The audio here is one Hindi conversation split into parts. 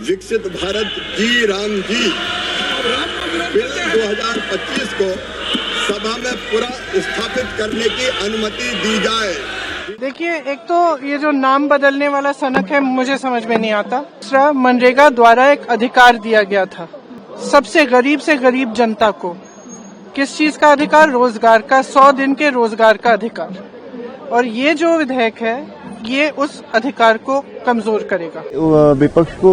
विकसित भारत जी राम जी बिल 2025 को सभा में पूरा स्थापित करने की अनुमति दी जाए। देखिए, एक तो ये जो नाम बदलने वाला सनक है मुझे समझ में नहीं आता। दूसरा, मनरेगा द्वारा एक अधिकार दिया गया था सबसे गरीब से गरीब जनता को। किस चीज का अधिकार? रोजगार का, 100 दिन के रोजगार का अधिकार। और ये जो विधेयक है ये उस अधिकार को कमजोर करेगा। विपक्ष को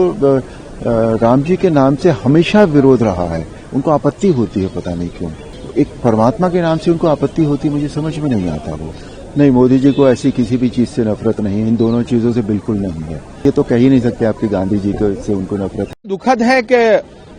राम जी के नाम से हमेशा विरोध रहा है, उनको आपत्ति होती है, पता नहीं क्यों। एक परमात्मा के नाम से उनको आपत्ति होती, मुझे समझ में नहीं आता वो। नहीं, मोदी जी को ऐसी किसी भी चीज से नफरत नहीं है, इन दोनों चीजों से बिल्कुल नहीं है। ये तो कह ही नहीं सकते आपकी गांधी जी से उनको नफरत। दुखद है कि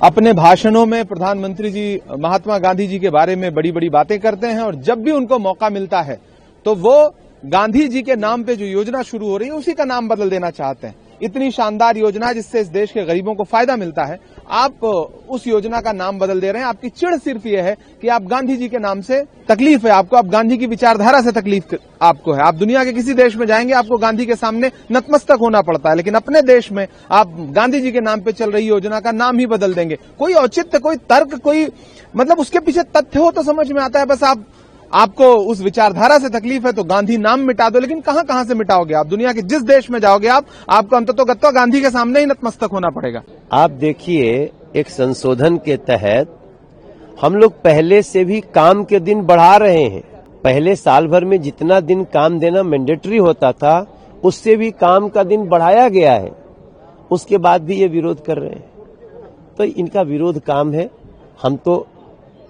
अपने भाषणों में प्रधानमंत्री जी महात्मा गांधी जी के बारे में बड़ी बड़ी बातें करते हैं और जब भी उनको मौका मिलता है तो वो गांधी जी के नाम पे जो योजना शुरू हो रही है उसी का नाम बदल देना चाहते हैं। इतनी शानदार योजना जिससे इस देश के गरीबों को फायदा मिलता है, आप उस योजना का नाम बदल दे रहे हैं। आपकी चिढ़ सिर्फ ये है कि आप गांधी जी के नाम से तकलीफ है आपको, आप गांधी की विचारधारा से तकलीफ आपको है। आप दुनिया के किसी देश में जाएंगे आपको गांधी के सामने नतमस्तक होना पड़ता है, लेकिन अपने देश में आप गांधी जी के नाम पे चल रही योजना का नाम ही बदल देंगे। कोई औचित्य, कोई तर्क, कोई मतलब उसके पीछे तथ्य हो तो समझ में आता है। बस आपको उस विचारधारा से तकलीफ है तो गांधी नाम मिटा दो, लेकिन कहां से मिटाओगे आप? दुनिया के जिस देश में जाओगे आपको अंततोगत्वा गांधी के सामने ही नतमस्तक होना पड़ेगा। आप देखिए, एक संशोधन के तहत हम लोग पहले से भी काम के दिन बढ़ा रहे हैं। पहले साल भर में जितना दिन काम देना मैंडेटरी होता था उससे भी काम का दिन बढ़ाया गया है, उसके बाद भी ये विरोध कर रहे हैं। तो इनका विरोध काम है। हम तो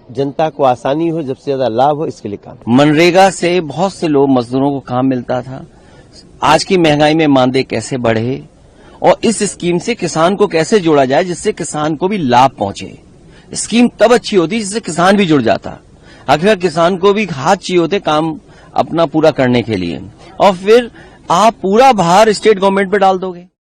जनता को आसानी हो, जब से ज्यादा लाभ हो, इसके लिए काम। मनरेगा से बहुत से लोग मजदूरों को काम मिलता था। आज की महंगाई में मानदेय कैसे बढ़े और इस स्कीम से किसान को कैसे जोड़ा जाए जिससे किसान को भी लाभ पहुंचे। स्कीम तब अच्छी होती जिससे किसान भी जुड़ जाता। अगर किसान को भी हाथ चाहिए होते काम अपना पूरा करने के लिए, और फिर आप पूरा भार स्टेट गवर्नमेंट पे डाल दोगे।